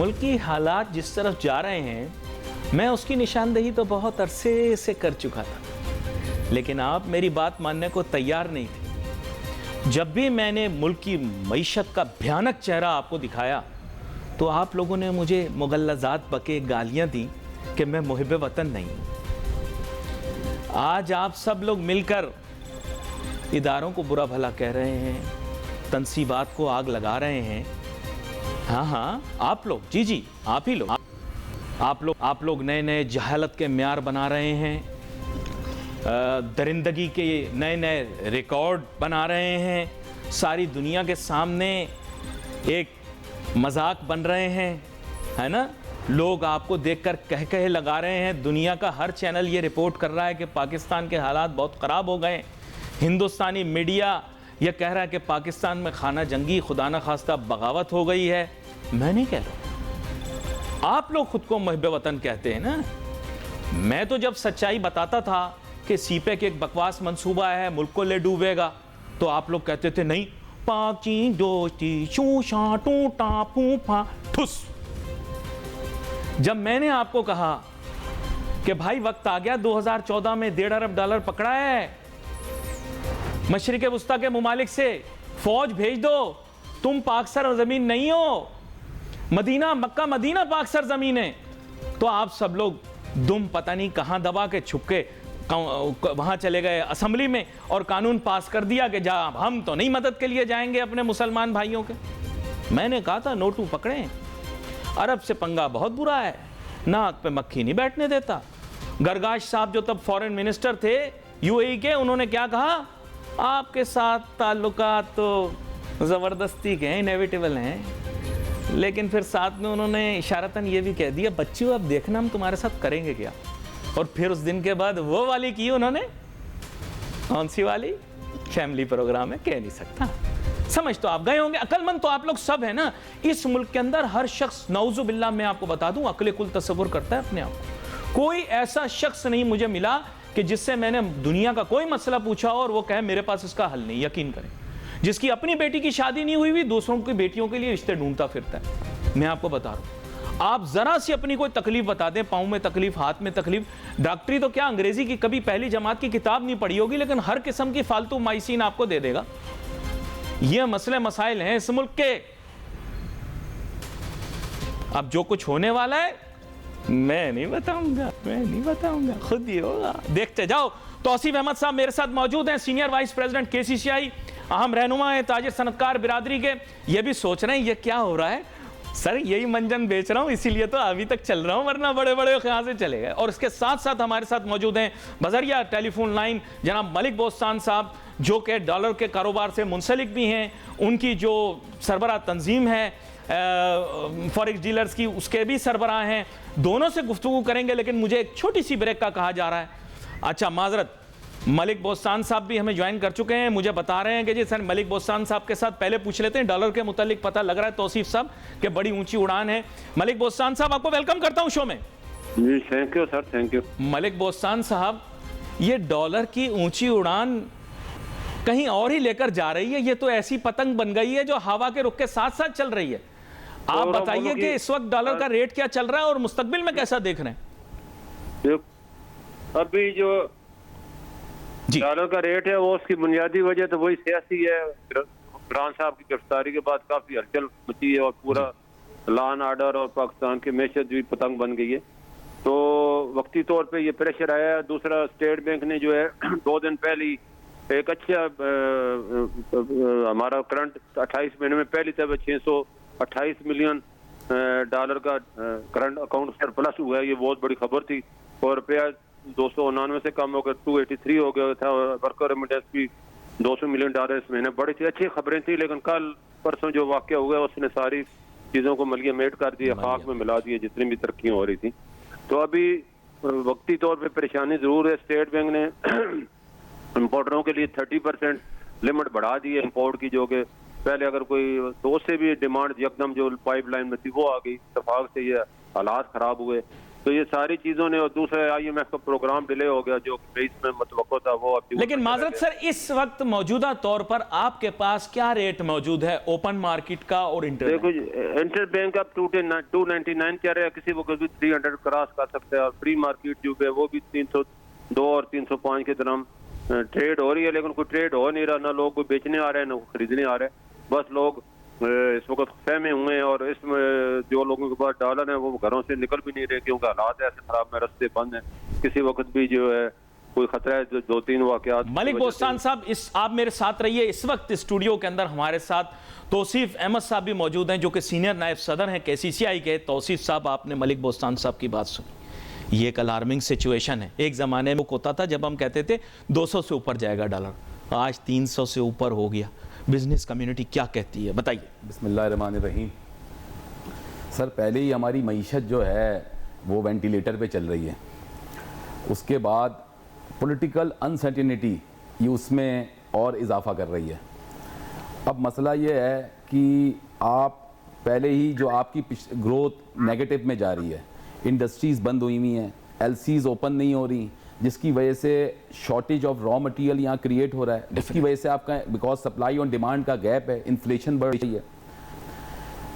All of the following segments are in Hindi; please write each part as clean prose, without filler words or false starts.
मुल्क की हालात जिस तरफ जा रहे हैं, मैं उसकी निशानदेही तो बहुत अरसे से कर चुका था, लेकिन आप मेरी बात मानने को तैयार नहीं थे। जब भी मैंने मुल्क की मईशत का भयानक चेहरा आपको दिखाया, तो आप लोगों ने मुझे मुगल्लज़ात बके गालियां दी कि मैं मुहिब वतन नहीं हूं। आज आप सब लोग मिलकर इदारों को बुरा भला कह रहे हैं, तनसीबात को आग लगा रहे हैं। हाँ, आप लोग, जी, आप ही लोग, आप लोग नए नए जहालत के म्यार बना रहे हैं, दरिंदगी के नए नए रिकॉर्ड बना रहे हैं, सारी दुनिया के सामने एक मजाक बन रहे हैं, है ना। लोग आपको देखकर कह लगा रहे हैं, दुनिया का हर चैनल ये रिपोर्ट कर रहा है कि पाकिस्तान के हालात बहुत ख़राब हो गए। हिंदुस्तानी मीडिया यह कह रहा है कि पाकिस्तान में खाना जंगी खुदा न खास्ता बगावत हो गई है। मैं नहीं कह रहा, आप लोग खुद को मुहिब वतन कहते हैं ना। मैं तो जब सच्चाई बताता था कि सीपेक एक बकवास मंसूबा है, मुल्क को ले डूबेगा, तो आप लोग कहते थे नहीं, पाकी दोस्ती शूशा टूटा फूफा ठुस। जब मैंने आपको कहा कि भाई वक्त आ गया, 2014 में $1.5 अरब पकड़ा है, मशरिक वस्ता के मुमालिक से फौज भेज दो, तुम पाक सरजमीन नहीं हो, मदीना मक्का मदीना पाक सरजमीन है, तो आप सब लोग दुम पता नहीं कहां दबा के छुप के वहां चले गए असेंबली में और कानून पास कर दिया कि जा हम तो नहीं मदद के लिए जाएंगे अपने मुसलमान भाइयों के। मैंने कहा था नोटू पकड़े, अरब से पंगा बहुत बुरा है, नाक पे मक्खी नहीं बैठने देता। गरगाश साहब जो तब फॉरेन मिनिस्टर थे यूएई के, उन्होंने क्या कहा, आपके साथ ताल्लुकात तो ज़बरदस्ती के हैं, इनेविटेबल हैं, लेकिन फिर साथ में उन्होंने इशारतन ये भी कह दिया, बच्चियों अब देखना हम तुम्हारे साथ करेंगे क्या। और फिर उस दिन के बाद वो वाली की उन्होंने, कौन सी वाली, फैमिली प्रोग्राम है, कह नहीं सकता। समझ तो आप गए होंगे, अक्लमंद तो आप लोग सब है ना। इस मुल्क के अंदर हर शख्स, नौज़ु बिल्लाह मैं आपको बता दूं, अक्ल कुल तसव्वुर करता है अपने आप को। कोई ऐसा शख्स नहीं मुझे मिला कि जिससे मैंने दुनिया का कोई मसला पूछा और वो कहे मेरे पास इसका हल नहीं। यकीन करें, जिसकी अपनी बेटी की शादी नहीं हुई, दूसरों की बेटियों के लिए रिश्ते ढूंढता फिरता है। मैं आपको बता रहा हूं, आप जरा सी अपनी कोई तकलीफ बता दें, पाँव में तकलीफ, हाथ में तकलीफ, डॉक्टरी तो क्या अंग्रेजी की कभी पहली जमात की किताब नहीं पढ़ी होगी, लेकिन हर किस्म की फालतू माइसिन आपको दे देगा। ये मसले मसाइल हैं इस मुल्क के। अब जो कुछ होने वाला है मैं नहीं बताऊंगा, खुद ही होगा, देखते जाओ। तौसीफ अहमद साहब मेरे साथ मौजूद हैं, सीनियर वाइस प्रेसिडेंट केसीसीआई, अहम रहनुमा है ताजिर सनतकार बिरादरी के। ये भी सोच रहे हैं ये क्या हो रहा है सर, यही मंजन बेच रहा हूं इसीलिए तो अभी तक चल रहा हूं, वरना बड़े बड़े कहां से चले गए। और इसके साथ साथ हमारे साथ मौजूद हैं बजरिया टेलीफोन लाइन जनाब मलिक बोस्तान साहब, जो कि डॉलर के कारोबार से मुंसलिक भी हैं, उनकी जो सरबराह तंजीम है फॉरेक्स डीलर्स की, उसके भी सरबराह हैं। दोनों से गुफ्तगू करेंगे, लेकिन मुझे एक छोटी सी ब्रेक का कहा जा रहा है। अच्छा माजरत, मलिक बोस्तान साहब भी हमें ज्वाइन कर चुके हैं, मुझे बता रहे हैं कि जी सर मलिक बोस्तान साहब के साथ पहले पूछ लेते हैं डॉलर के मुतालिक। पता लग रहा है तौसीफ साहब कि बड़ी ऊंची उड़ान है। मलिक बोस्तान साहब आपको वेलकम करता हूं शो में। जी thank you sir, thank you. Malik Bostan sahab, ये डॉलर की ऊंची उड़ान कहीं और ही लेकर जा रही है, ये तो ऐसी पतंग बन गई है जो हवा के रुख के साथ साथ चल रही है। आप बताइए कि इस वक्त डॉलर का रेट क्या चल रहा है और मुस्तकबिल में कैसा देख रहे हैं? अभी जो डॉलर का रेट है वो उसकी बुनियादी वजह तो वही सियासी है। इमरान साहब की गिरफ्तारी के बाद काफी हलचल मची है और पूरा लॉ एंड ऑर्डर और पाकिस्तान की मैशत भी पतंग बन गई है, तो वक्ती तौर पे ये प्रेशर आया है। दूसरा, स्टेट बैंक ने जो है 2 दिन पहले एक अच्छा हमारा करंट 28 महीने में पहली दफा 628 मिलियन डॉलर का करंट अकाउंट सरप्लस हुआ है। ये बहुत बड़ी खबर थी। और रुपया 299 से कम होकर 283 हो गया था और वर्कर रेमिटेंस भी $200 मिलियन इस महीने बड़ी थी। अच्छी खबरें थी, लेकिन कल परसों जो वाक़या हुआ उसने सारी चीज़ों को मलिया-मेट कर दिया, खाक में मिला दिया जितनी भी तरक्की हो रही थी। तो अभी वक्ती तौर पे परेशानी ज़रूर है। स्टेट बैंक ने इम्पोर्टरों के लिए 30% लिमिट बढ़ा दी है इम्पोर्ट की, जो कि पहले अगर कोई तो उससे भी डिमांड यकदम जो पाइपलाइन में थी वो आ गई। इत्तेफाक से ये हालात ख़राब हुए तो ये सारी चीजों ने, और दूसरा IMF का प्रोग्राम डिले हो गया जो 23 में मुतवक्को था वो अब। लेकिन माजरत सर, इस वक्त मौजूदा तौर पर आपके पास क्या रेट मौजूद है ओपन मार्केट का और इंटर? देखो इंटर बैंक अब 299 कह रहे हैं, किसी वक्त भी 300 क्रॉस कर सकते हैं, और फ्री मार्केट जो है वो भी 302 और 305 के तरह ट्रेड हो रही है, लेकिन कोई ट्रेड हो नहीं रहा, ना लोग कोई बेचने आ रहे हैं ना खरीदने आ रहे हैं। बस लोग इस वक्त सहमे हुए हैं, और इसमें जो लोगों के पास डॉलर है वो घरों से निकल भी नहीं रहे क्योंकि हालात ऐसे खराब में, रास्ते बंद हैं, किसी वक्त भी जो है कोई खतरा है। जो 2-3 वाकयात। मलिक बोस्तान साहब, आप मेरे साथ रहिए। इस वक्त स्टूडियो के अंदर हमारे साथ तौसीफ अहमद साहब भी मौजूद हैं जो कि सीनियर नायब सदर हैं KCCI के। तौसीफ साहब, आपने मलिक बोस्तान साहब की बात सुनी, ये एक अलार्मिंग सिचुएशन है। एक ज़माने में होता था जब हम कहते थे 200 से ऊपर जाएगा डॉलर, आज 300 से ऊपर हो गया। बिजनेस कम्युनिटी क्या कहती है, बताइए। बिस्मिल्लाहिर्रहमानिर्रहीम। सर, पहले ही हमारी मईशत जो है वो वेंटिलेटर पे चल रही है, उसके बाद पॉलिटिकल अनसर्टेनिटी ये उसमें और इजाफा कर रही है। अब मसला ये है कि आप पहले ही जो आपकी ग्रोथ नेगेटिव में जा रही है, इंडस्ट्रीज़ बंद हुई हुई हैं, LCs ओपन नहीं हो रही, जिसकी वजह से शॉर्टेज ऑफ रॉ मटेरियल यहाँ क्रिएट हो रहा है, जिसकी वजह से आपका बिकॉज सप्लाई और डिमांड का गैप है, इन्फ्लेशन बढ़ रही है।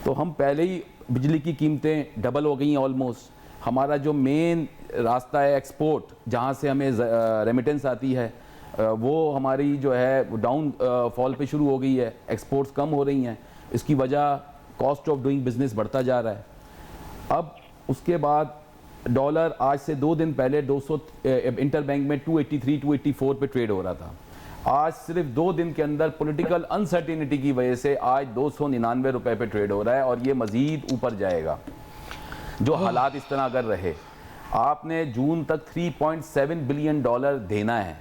तो हम पहले ही बिजली की कीमतें डबल हो गई हैं ऑलमोस्ट। हमारा जो मेन रास्ता है एक्सपोर्ट, जहाँ से हमें रेमिटेंस आती है, वो हमारी जो है डाउन फॉल पे शुरू हो गई है, एक्सपोर्ट्स कम हो रही हैं। इसकी वजह कॉस्ट ऑफ डूइंग बिजनेस बढ़ता जा रहा है। अब उसके बाद डॉलर आज से 2 दिन पहले 200 इंटर बैंक में 283-284 पे ट्रेड हो रहा था। आज सिर्फ 2 दिन के अंदर पॉलिटिकल अनसर्टेनिटी की वजह से आज 299 रुपए पे ट्रेड हो रहा है, और ये मजीद ऊपर जाएगा जो हालात इस तरह अगर रहे। आपने जून तक 3.7 बिलियन डॉलर देना है।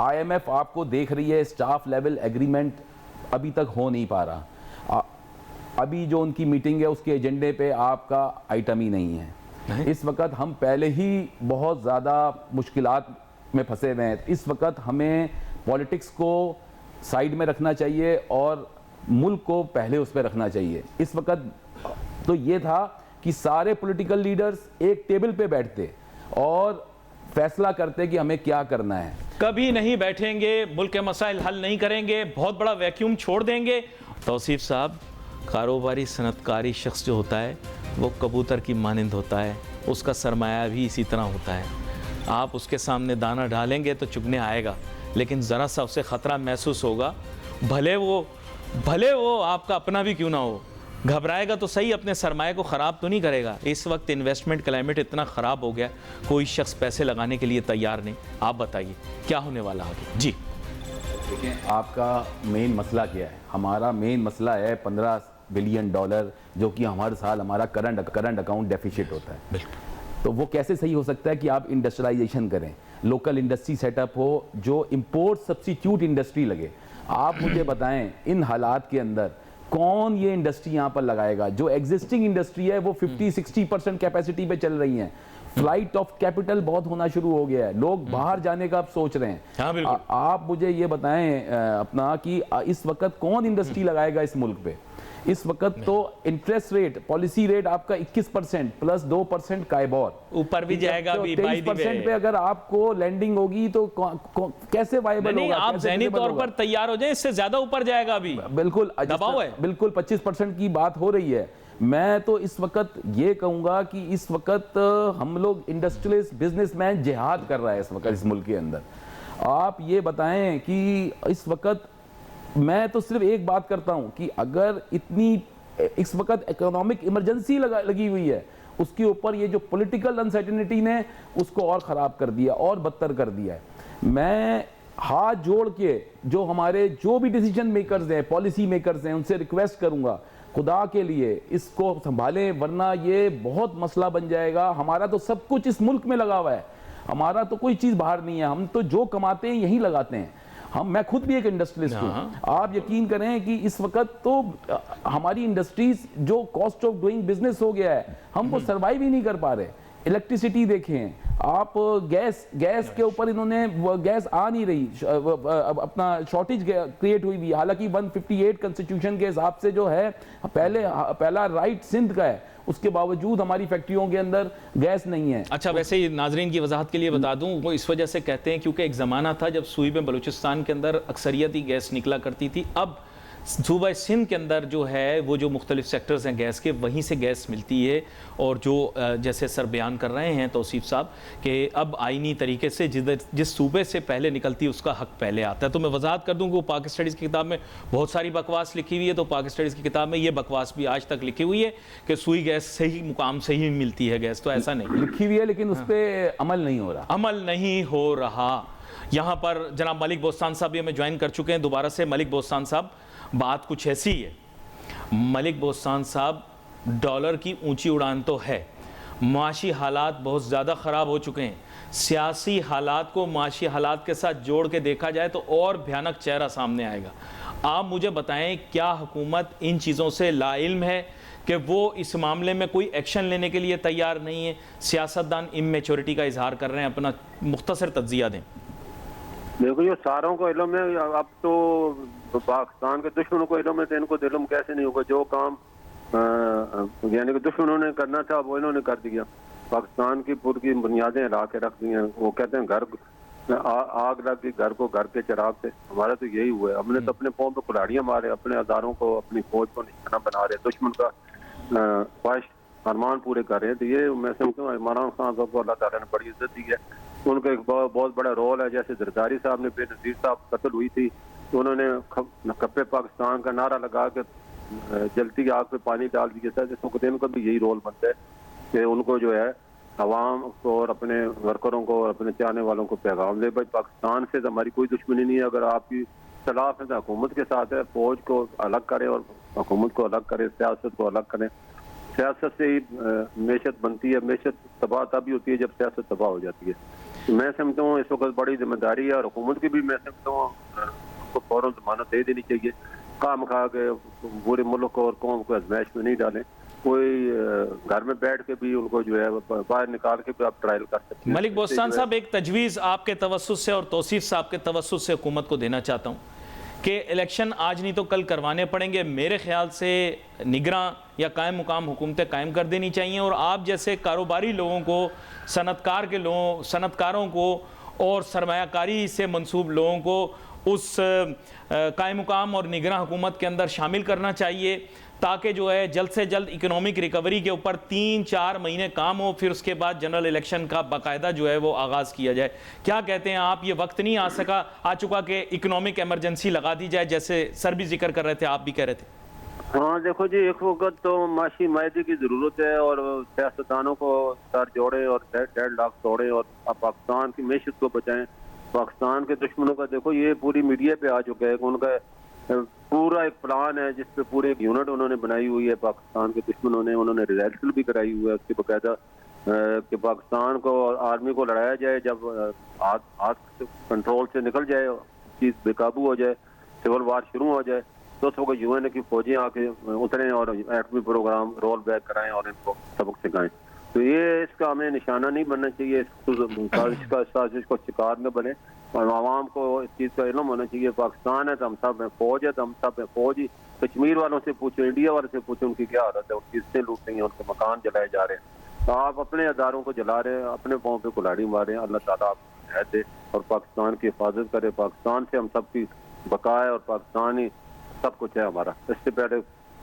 IMF आपको देख रही है, स्टाफ लेवल एग्रीमेंट अभी तक हो नहीं पा रहा। अभी जो उनकी मीटिंग है उसके एजेंडे पे आपका आइटम ही नहीं है। इस वक्त हम पहले ही बहुत ज़्यादा मुश्किलात में फंसे हुए हैं। इस वक्त हमें पॉलिटिक्स को साइड में रखना चाहिए और मुल्क को पहले उस पर रखना चाहिए। इस वक्त तो ये था कि सारे पॉलिटिकल लीडर्स एक टेबल पे बैठते और फैसला करते कि हमें क्या करना है। कभी नहीं बैठेंगे, मुल्क के मसाइल हल नहीं करेंगे, बहुत बड़ा वैक्यूम छोड़ देंगे। तौसीफ साहब, कारोबारी सनतकारी शख्स जो होता है वो कबूतर की मानिंद होता है, उसका सरमाया भी इसी तरह होता है। आप उसके सामने दाना डालेंगे तो चुगने आएगा, लेकिन ज़रा सा उसे ख़तरा महसूस होगा, भले वो आपका अपना भी क्यों ना हो। घबराएगा तो सही, अपने सरमाए को ख़राब तो नहीं करेगा। इस वक्त इन्वेस्टमेंट क्लाइमेट इतना ख़राब हो गया, कोई शख्स पैसे लगाने के लिए तैयार नहीं। आप बताइए क्या होने वाला है? जी देखिए, आपका मेन मसला क्या है? हमारा मेन मसला है 15 बिलियन डॉलर, जो कि हर साल हमारा करंट अकाउंट डेफिसिट होता है। तो वो कैसे सही हो सकता है कि आप इंडस्ट्रियलाइजेशन करें, लोकल इंडस्ट्री सेटअप हो, जो इंपोर्ट सब्स्टिट्यूट इंडस्ट्री लगे। आप मुझे बताएं, इन हालात के अंदर कौन ये इंडस्ट्री यहाँ पर लगाएगा? जो एग्जिस्टिंग इंडस्ट्री है वो 50-60% कैपेसिटी पे चल रही है। फ्लाइट ऑफ कैपिटल बहुत होना शुरू हो गया है, लोग बाहर जाने का अब सोच रहे हैं। हाँ, आप मुझे ये बताएं अपना कि इस वक्त कौन इंडस्ट्री लगाएगा इस मुल्क पे? इस वक्त तो इंटरेस्ट रेट, पॉलिसी रेट आपका 21% प्लस 2% काइबोर ऊपर भी जाएगा अभी 23% पे अगर आपको लैंडिंग होगी तो कैसे वायबल होगा? आप ज़हनी तौर पर तैयार हो जाएं, इससे ज्यादा ऊपर जाएगा अभी। बिल्कुल दबाव है, बिल्कुल 25% की बात हो रही है। मैं तो इस वक्त ये कहूंगा कि इस वक्त हम लोग इंडस्ट्रियलिस्ट बिजनेसमैन जिहाद कर रहा है इस वक्त इस मुल्क के अंदर। आप ये बताएं कि इस वक्त मैं तो सिर्फ एक बात करता हूं कि अगर इतनी इस वक्त इकोनॉमिक इमरजेंसी लगी हुई है, उसके ऊपर ये जो पॉलिटिकल अनसर्टेनिटी ने उसको और ख़राब कर दिया और बदतर कर दिया है। मैं हाथ जोड़ के जो हमारे जो भी डिसीजन मेकर्स हैं, पॉलिसी मेकर्स हैं, उनसे रिक्वेस्ट करूंगा, खुदा के लिए इसको संभालें, वरना ये बहुत मसला बन जाएगा। हमारा तो सब कुछ इस मुल्क में लगा हुआ है, हमारा तो कोई चीज़ बाहर नहीं है, हम तो जो कमाते हैं यहीं लगाते हैं। मैं खुद भी एक इंडस्ट्रियलिस्ट हूँ। आप यकीन करें कि इस वक्त तो हमारी इंडस्ट्रीज जो कॉस्ट ऑफ डूइंग बिजनेस हो गया है, हम वो सर्वाइव ही नहीं कर पा रहे, इलेक्ट्रिसिटी देखें आप, गैस के ऊपर इन्होंने गैस आ नहीं रही, अपना शॉर्टेज क्रिएट हुई भी, हालांकि 158 कॉन्स्टिट्यूशन के हिसाब से जो है पहला राइट सिंध का है, उसके बावजूद हमारी फैक्ट्रियों के अंदर गैस नहीं है। अच्छा, वैसे ही नाजरीन की वजाहत के लिए बता दूं, वो इस वजह से कहते हैं क्योंकि एक ज़माना था जब सूबे में बलूचिस्तान के अंदर अक्सरियती गैस निकला करती थी, अब सूबा सिंध के अंदर जो है वो जो मुख्तलिफ सेक्टर्स हैं गैस के, वहीं से गैस मिलती है। और जो जैसे सर बयान कर रहे हैं तौसीफ साहब कि अब आईनी तरीके से जिस सूबे से पहले निकलती है उसका हक पहले आता है। तो मैं वजाहत कर दूं कि वो पाक स्टडीज़ की किताब में बहुत सारी बकवास लिखी हुई है, तो पाक स्टडीज़ की किताब में ये बकवास भी आज तक लिखी हुई है कि सुई गैस सही मुकाम से ही मिलती है गैस, तो ऐसा नहीं लिखी हुई है, लेकिन उस पर अमल नहीं हो रहा, अमल नहीं हो रहा। यहाँ पर जनाब मलिक बोस्तान साहब भी हमें ज्वाइन कर चुके हैं दोबारा से। मलिक बोस्तान साहब, बात कुछ ऐसी है, मलिक बोस्तान साहब, डॉलर की ऊंची उड़ान तो है, माशी हालात बहुत ज़्यादा ख़राब हो चुके हैं, सियासी हालात को माशी हालात के साथ जोड़ के देखा जाए तो और भयानक चेहरा सामने आएगा। आप मुझे बताएं, क्या हुकूमत इन चीज़ों से लाइल्म है कि वो इस मामले में कोई एक्शन लेने के लिए तैयार नहीं है? सियासतदान इमेच्योरिटी का इजहार कर रहे हैं, अपना मुख्तसर तज्जिया दें। देखो ये सारों को इल्म है, अब तो पाकिस्तान के दुश्मनों को इल्म है, तो इनको इल्म कैसे नहीं होगा? जो काम यानी कि दुश्मनों ने करना था वो इन्होंने कर दिया, पाकिस्तान की पूरी की बुनियादें हिला के रख दी हैं। वो कहते हैं घर आग लग गई घर को, घर के चिराग से। हमारा तो यही हुआ है, हमने तो अपने पाँव पे कुल्हाड़ियाँ मारे, अपने अदारों को, अपनी फौज को निशाना बना रहे, दुश्मन का ख्वाहिश अरमान पूरे कर रहे हैं। तो ये मैं समझता हूँ इमरान खान साहब को अल्लाह ताला ने बड़ी इज्जत दी है, उनका एक बहुत बड़ा रोल है। जैसे जरदारी साहब ने, बेनज़ीर साहब कत्ल हुई थी तो उन्होंने कप्पे पाकिस्तान का नारा लगा के जलती आग पे पानी डाल दिया था। जिस वक्त इनका भी यही रोल बनता है कि उनको जो है अवाम को और अपने वर्करों को और अपने चाहने वालों को पैगाम दे, भाई पाकिस्तान से तो हमारी कोई दुश्मनी नहीं है, अगर आपकी सलाफ है तो हुकूमत के साथ है, फौज को अलग करें और हुकूमत को अलग करें, सियासत को अलग करें। सियासत से ही मैशत बनती है, मैशत तबाह तभी होती है जब सियासत तबाह हो जाती है। मैं समझता हूँ इस वक्त बड़ी जिम्मेदारी है और हुकूमत की भी, मैं समझता हूँ उनको फौरन जमानत दे देनी चाहिए। काम खा के पूरे मुल्क और कौम को आजमाइश में नहीं डालें, कोई घर में बैठ के भी उनको जो है बाहर निकाल के भी आप ट्रायल कर सकते हैं। मलिक बोस्तान साहब, एक तजवीज़ आपके तवस्सुत से और तौसीफ साहब के तवस्सुत से हुकूमत को देना चाहता हूँ कि इलेक्शन आज नहीं तो कल करवाने पड़ेंगे। मेरे ख्याल से निगरां या कायम मुकाम हुकूमतें कायम कर देनी चाहिए और आप जैसे कारोबारी लोगों को, सनतकारों को और सरमायाकारी से मंसूब लोगों को उस कायम मुकाम और निगरां हुकूमत के अंदर शामिल करना चाहिए, ताकि जो है जल्द से जल्द इकोनॉमिक रिकवरी के ऊपर 3-4 महीने काम हो, फिर उसके बाद जनरल इलेक्शन का बाकायदा जो है वो आगाज़ किया जाए। क्या कहते हैं आप? ये वक्त नहीं आ चुका कि इकोनॉमिक एमरजेंसी लगा दी जाए, जैसे सर भी जिक्र कर रहे थे, आप भी कह रहे थे? हाँ देखो जी, एक वक्त तो माशी मायदे की ज़रूरत है और सियासतदानों को सर जोड़े और डेडलॉक तोड़े और पाकिस्तान की मैशत को बचाएं। पाकिस्तान के दुश्मनों का देखो ये पूरी मीडिया पे आ चुका है, उनका पूरा एक प्लान है जिसपे पूरी एक यूनिट उन्होंने बनाई हुई है पाकिस्तान के दुश्मनों ने। उन्होंने रिहर्सल भी कराई हुई है उसकी बाकायदा कि पाकिस्तान को और आर्मी को लड़ाया जाए, जब आग कंट्रोल से निकल जाए, चीज़ बेकाबू हो जाए, सिविल वार शुरू हो जाए, तो उस वक्त यूएन की फौजें आके उतरें और एटमी प्रोग्राम रोल बैक कराएं और इनको सबक सिखाएं। तो ये इसका हमें निशाना नहीं बनना चाहिए, साजिश को शिकार न बने और आवाम को इस चीज़ का इल्म होना चाहिए। पाकिस्तान है तो हम सब में फौज है, तो हम सब में फौज ही। कश्मीर वालों से पूछो, इंडिया वालों से पूछो उनकी क्या हालत है, उनकी किस्तें लूट रही हैं, उनके मकान जलाए जा रहे हैं। तो आप अपने अदारों को जला रहे हैं, अपने पाँव पे कुल्हाड़ी मारे हैं। अल्लाह ताला आपको हिदायत दे और पाकिस्तान की हिफाजत करे। पाकिस्तान से हम सब की बका है और पाकिस्तान ही सब कुछ है हमारा। इससे पहले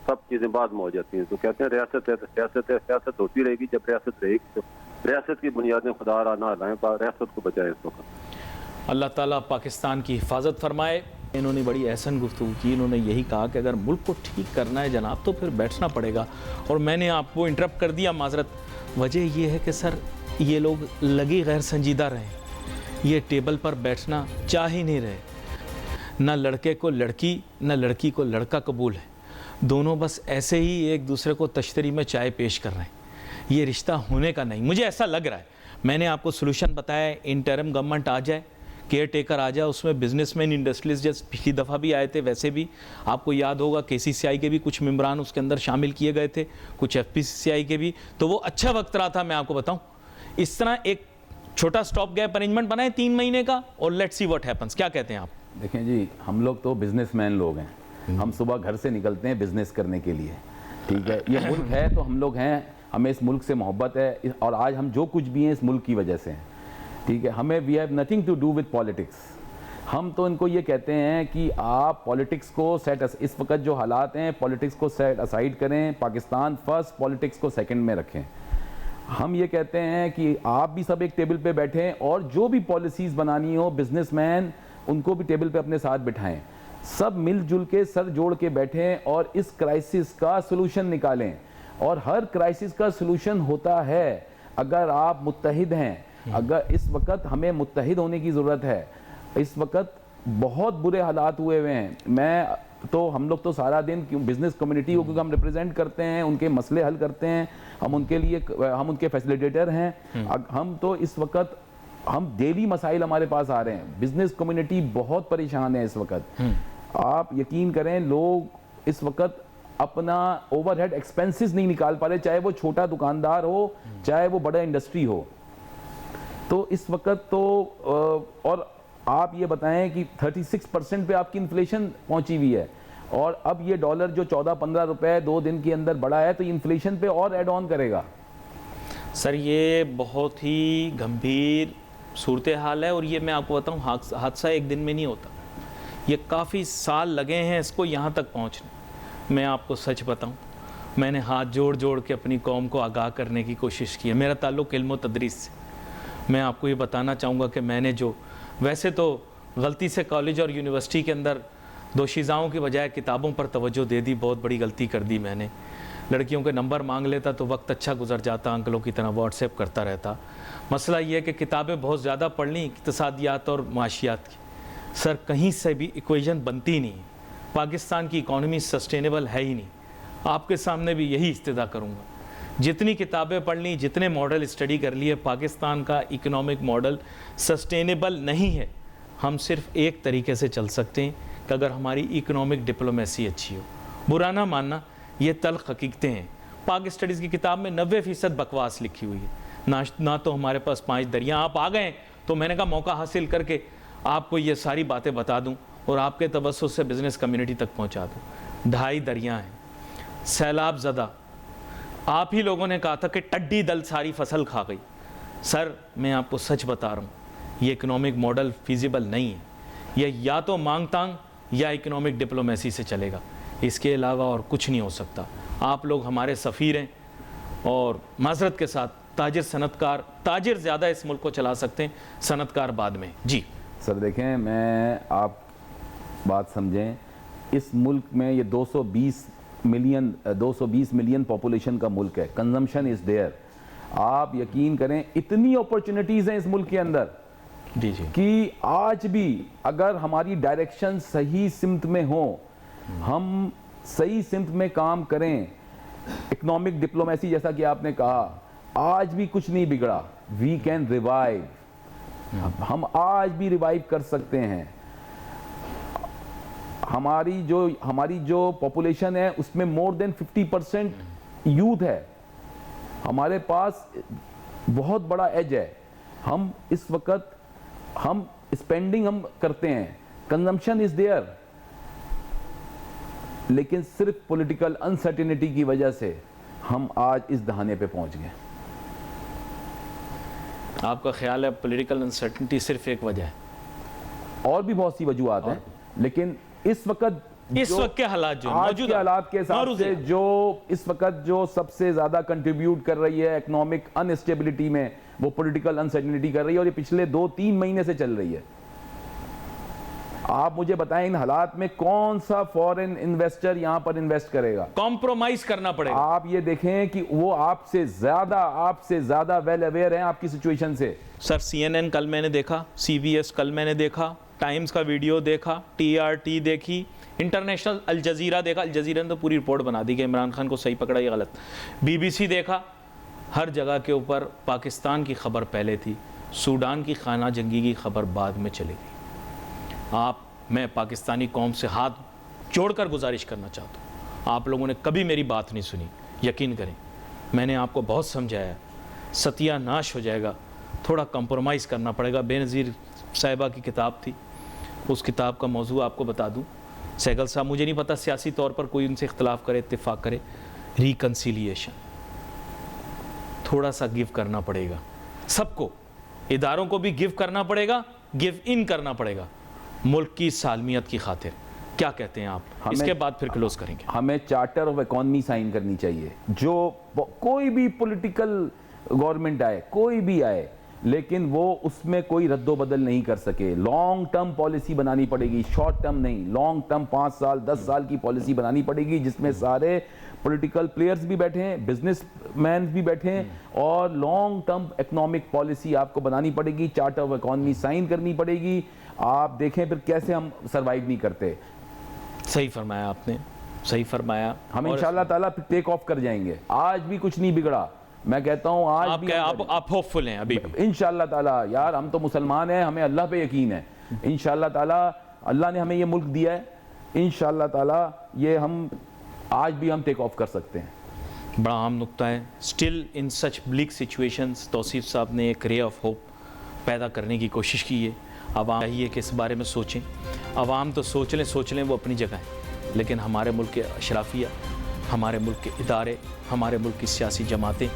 सब चीज़ें बाद में हो जाती हैं। तो कहते हैं रियासत है तो सियासत है, सियासत होती रहेगी। जब रियासत रहेगी तो रियासत की बुनियादें खुदा ना हलाएं, रियासत को बचाएं इस वक्त। अल्लाह ताला पाकिस्तान की हिफाजत फरमाए। इन्होंने बड़ी एहसन गुफ्तगू की, इन्होंने यही कहा कि अगर मुल्क को ठीक करना है जनाब तो फिर बैठना पड़ेगा। और मैंने आपको इंटरप्ट कर दिया, माजरत। वजह यह है कि सर ये लोग लगी गैर संजीदा रहे, ये टेबल पर बैठना चाह ही नहीं रहे। ना लड़के को लड़की, ना लड़की को लड़का कबूल है, दोनों बस ऐसे ही एक दूसरे को तश्तरी में चाय पेश कर रहे हैं। ये रिश्ता होने का नहीं, मुझे ऐसा लग रहा है। मैंने आपको सोल्यूशन बताया, इंटरिम गवर्नमेंट आ जाए, केयर टेकर आ जाए, उसमें बिजनेसमैन, इंडस्ट्रियलिस्ट जैसे पिछली दफ़ा भी आए थे, वैसे भी आपको याद होगा KCCI के भी कुछ मेम्बरान उसके अंदर शामिल किए गए थे, कुछ FPCCI के भी। तो वो अच्छा वक्त रहा था, मैं आपको बताऊं, इस तरह एक छोटा स्टॉप गैप अरेंजमेंट बनाए 3 महीने का और लेट्स सी व्हाट हैपेंस। क्या कहते हैं आप? देखें जी, हम लोग तो बिजनेसमैन लोग हैं, हम सुबह घर से निकलते हैं बिजनेस करने के लिए, ठीक है। ये मुल्क है तो हम लोग हैं, हमें इस मुल्क से मोहब्बत है और आज हम जो कुछ भी हैं इस मुल्क की वजह से हैं, ठीक है। हमें we have nothing to do with politics. हम तो इनको ये कहते हैं कि आप पॉलिटिक्स को इस वक्त जो हालात हैं पॉलिटिक्स को सेट असाइड करें, पाकिस्तान फर्स्ट, पॉलिटिक्स को सेकंड में रखें। हम ये कहते हैं कि आप भी सब एक टेबल पे बैठें और जो भी पॉलिसीज़ बनानी हो, बिजनेसमैन उनको भी टेबल पे अपने साथ बिठाएं, सब मिलजुल के सर जोड़ के बैठें और इस क्राइसिस का सलूशन निकालें। और हर क्राइसिस का सलूशन होता है अगर आप मुत्तहिद हैं। अगर इस वक्त हमें मुत्तहिद होने की ज़रूरत है। इस वक्त बहुत बुरे हालात हुए हैं। हम लोग तो सारा दिन बिजनेस कम्युनिटी को, क्योंकि हम रिप्रेजेंट करते हैं, उनके मसले हल करते हैं, हम उनके फैसिलिटेटर हैं। हम तो इस वक्त हम डेली मसाइल हमारे पास आ रहे हैं, बिजनेस कम्युनिटी बहुत परेशान है इस वक्त। आप यकीन करें, लोग इस वक्त अपना ओवरहेड एक्सपेंसेस नहीं निकाल पा रहे, चाहे वो छोटा दुकानदार हो, चाहे वो बड़ा इंडस्ट्री हो। तो इस वक्त तो और आप ये बताएं कि 36% पे आपकी इन्फ्लेशन पहुंची हुई है और अब ये डॉलर जो 14-15 रुपए 2 दिन के अंदर बढ़ा है तो इन्फ्लेशन पे और ऐड ऑन करेगा। सर ये बहुत ही गंभीर सूरत हाल है और ये मैं आपको बताऊं, हादसा एक दिन में नहीं होता, ये काफ़ी साल लगे हैं इसको यहाँ तक पहुँचने। मैं आपको सच बताऊं, मैंने हाथ जोड़ जोड़ के अपनी कौम को आगाह करने की कोशिश की है। मेरा ताल्लुक़ इल्म व तदरीस से। मैं आपको ये बताना चाहूँगा कि मैंने जो वैसे तो गलती से कॉलेज और यूनिवर्सिटी के अंदर दोशीज़ाओं की बजाय किताबों पर तवज्जो दे दी, बहुत बड़ी गलती कर दी मैंने। लड़कियों के नंबर मांग लेता तो वक्त अच्छा गुजर जाता, अंकलों की तरह व्हाट्सएप करता रहता। मसला ये है कि किताबें बहुत ज़्यादा पढ़ ली इक़्तिसादियात और माशियात की, सर कहीं से भी इक्वेशन बनती नहीं। पाकिस्तान की इकॉनमी सस्टेनेबल है ही नहीं। आपके सामने भी यही इस्तिदा करूँगा, जितनी किताबें पढ़ ली, जितने मॉडल स्टडी कर लिए, पाकिस्तान का इकोनॉमिक मॉडल सस्टेनेबल नहीं है। हम सिर्फ एक तरीके से चल सकते हैं कि अगर हमारी इकोनॉमिक डिप्लोमेसी अच्छी हो। बुरा ना मानना, ये तल्ख हकीकतें हैं। पाक स्टडीज़ की किताब में 90% बकवास लिखी हुई है। ना तो हमारे पास 5 दरिया। आप आ गए तो मैंने कहा मौका हासिल करके आपको ये सारी बातें बता दूं और आपके तवज्जुह से बिज़नेस कम्युनिटी तक पहुंचा दूं। 2.5 दरिया हैं, सैलाब ज़दा। आप ही लोगों ने कहा था कि टड्डी दल सारी फसल खा गई। सर मैं आपको सच बता रहा हूँ, ये इकोनॉमिक मॉडल फिजिबल नहीं है। यह या तो मांग तांग या इकोनॉमिक डिप्लोमेसी से चलेगा, इसके अलावा और कुछ नहीं हो सकता। आप लोग हमारे सफ़ीर हैं और माजरत के साथ ताजिर सनतकार, ताजिर ज़्यादा इस मुल्क को चला सकते हैं, सनतकार बाद में। जी सर देखें, मैं आप बात समझें, इस मुल्क में ये 220 मिलियन पॉपुलेशन का मुल्क है। Consumption is there. आप यकीन करें, इतनी अपॉर्चुनिटीज़ हैं इस मुल्क के अंदर जी कि आज भी अगर हमारी डायरेक्शन सही सिमत में हो, हम सही सिमत में काम करें, इकोनॉमिक डिप्लोमेसी जैसा कि आपने कहा, आज भी कुछ नहीं बिगड़ा। वी कैन रिवाइव, हम आज भी रिवाइव कर सकते हैं। हमारी जो पॉपुलेशन है उसमें मोर देन 50% यूथ है। हमारे पास बहुत बड़ा एज है। हम इस वक्त हम स्पेंडिंग हम करते हैं, कंजम्पशन इज देयर, लेकिन सिर्फ पॉलिटिकल अनसर्टेनिटी की वजह से हम आज इस दहाने पे पहुंच गए। आपका ख्याल है पॉलिटिकल अनसर्टेनिटी सिर्फ एक वजह है? और भी बहुत सी वजूहत हैं, लेकिन इस वक्त के हालात जो आज के हालात के हिसाब से जो इस वक्त जो सबसे ज्यादा कंट्रीब्यूट कर रही है इकोनॉमिक अनस्टेबिलिटी में, वो पॉलिटिकल अनसर्टेनिटी कर रही है और ये पिछले 2-3 महीने से चल रही है। आप मुझे बताएं, इन हालात में कौन सा फॉरेन इन्वेस्टर यहां पर इन्वेस्ट करेगा? कॉम्प्रोमाइज करना पड़ेगा। आप ये देखें कि वो आपसे ज्यादा वेल अवेयर हैं आपकी सिचुएशन से। सर CNN कल मैंने देखा, CBS कल मैंने देखा, टाइम्स का वीडियो देखा, TRT देखी, इंटरनेशनल अल जजीरा देखा। अल जजीरा ने तो पूरी रिपोर्ट बना दी कि इमरान खान को सही पकड़ा, ये गलत। BBC देखा। हर जगह के ऊपर पाकिस्तान की खबर पहले थी, सूडान की खाना जंगी की खबर बाद में चली गई। मैं पाकिस्तानी कौम से हाथ जोड़कर गुजारिश करना चाहता हूँ, आप लोगों ने कभी मेरी बात नहीं सुनी। यकीन करें, मैंने आपको बहुत समझाया, सत्यानाश हो जाएगा। थोड़ा कंप्रोमाइज़ करना पड़ेगा। बेनज़ीर साहिबा की किताब थी, उस किताब का मौजू आपको बता दूं, सहगल साहब, मुझे नहीं पता सियासी तौर पर कोई उनसे इख्तलाफ करे, इत्तेफाक करे, रिकन्सिलिएशन, थोड़ा सा गिव करना पड़ेगा सबको, इदारों को भी गिव करना पड़ेगा, गिव इन करना पड़ेगा मुल्क की सालमियत की खातिर। क्या कहते हैं आप? इसके बाद फिर क्लोज करेंगे। हमें चार्टर ऑफ इकॉनमी साइन करनी चाहिए। जो कोई भी पॉलिटिकल गवर्नमेंट आए, कोई भी आए, लेकिन वो उसमें कोई रद्दोबदल नहीं कर सके। लॉन्ग टर्म पॉलिसी बनानी पड़ेगी, शॉर्ट टर्म नहीं। लॉन्ग टर्म 5 साल 10 साल की पॉलिसी बनानी पड़ेगी, जिसमें सारे पॉलिटिकल प्लेयर्स भी बैठे हैं, बिजनेसमैन भी बैठे हैं, और लॉन्ग टर्म इकोनॉमिक पॉलिसी आपको बनानी पड़ेगी। चार्टर ऑफ इकॉनमी साइन करनी पड़ेगी। आप देखें फिर कैसे हम सर्वाइव नहीं करते। सही फरमाया आपने, सही फरमाया। हम इंशाल्लाह ताला फिर टेक ऑफ कर जाएंगे। आज भी कुछ नहीं बिगड़ा, मैं कहता हूं आज आप भी क्या आप होपफुल हैं अभी? इंशाल्लाह ताला। यार हम तो मुसलमान हैं, हमें अल्लाह पे यकीन है। इंशाल्लाह ताला अल्लाह ने हमें ये मुल्क दिया है, इंशाल्लाह ताला ये हम आज भी हम टेक ऑफ कर सकते हैं। बड़ा अहम नुक्ता है। Still in such bleak situations Tauseef साहब ने एक रे ऑफ होप पैदा करने की कोशिश की है। आवाम चाहिए कि इस बारे में सोचें। आवाम तो सोच लें वो अपनी जगह है, लेकिन हमारे मुल्क के अशराफिया, हमारे मुल्क के इदारे, हमारे मुल्क की सियासी जमातें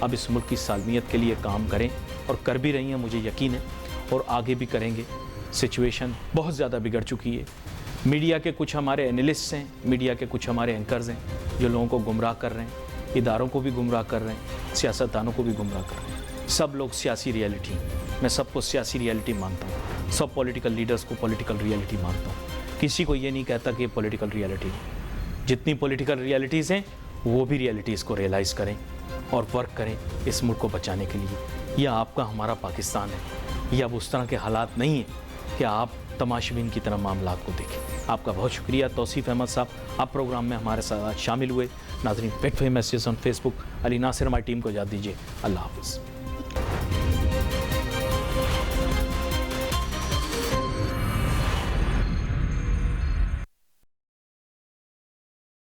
अब इस मुल्क की सालमियत के लिए काम करें, और कर भी रही हैं, मुझे यकीन है, और आगे भी करेंगे। सिचुएशन बहुत ज़्यादा बिगड़ चुकी है। मीडिया के कुछ हमारे एनालिस्ट्स हैं, मीडिया के कुछ हमारे एंकर्स हैं जो लोगों को गुमराह कर रहे हैं, इदारों को भी गुमराह कर रहे हैं, सियासतदानों को भी गुमराह कर रहे हैं। सब लोग सियासी रियलिटी, मैं सबको सियासी रियलिटी मानता हूँ, सब पॉलिटिकल लीडर्स को पॉलिटिकल रियलिटी मानता हूँ। किसी को ये नहीं कहता कि ये पॉलिटिकल रियलिटी है। जितनी पॉलिटिकल रियलिटीज़ हैं वो भी रियलिटीज़ को रियलाइज़ करें और वर्क करें इस मुल्क को बचाने के लिए। यह आपका हमारा पाकिस्तान है। यह अब उस तरह के हालात नहीं है कि आप तमाशबीन की तरह मामलात को देखें। आपका बहुत शुक्रिया तौसीफ अहमद साहब, आप प्रोग्राम में हमारे साथ शामिल हुए। नाज़रीन, पेट फे message on Facebook. Ali Nasir हमारी टीम को इजाज़त दीजिए। अल्लाह हाफ़िज़।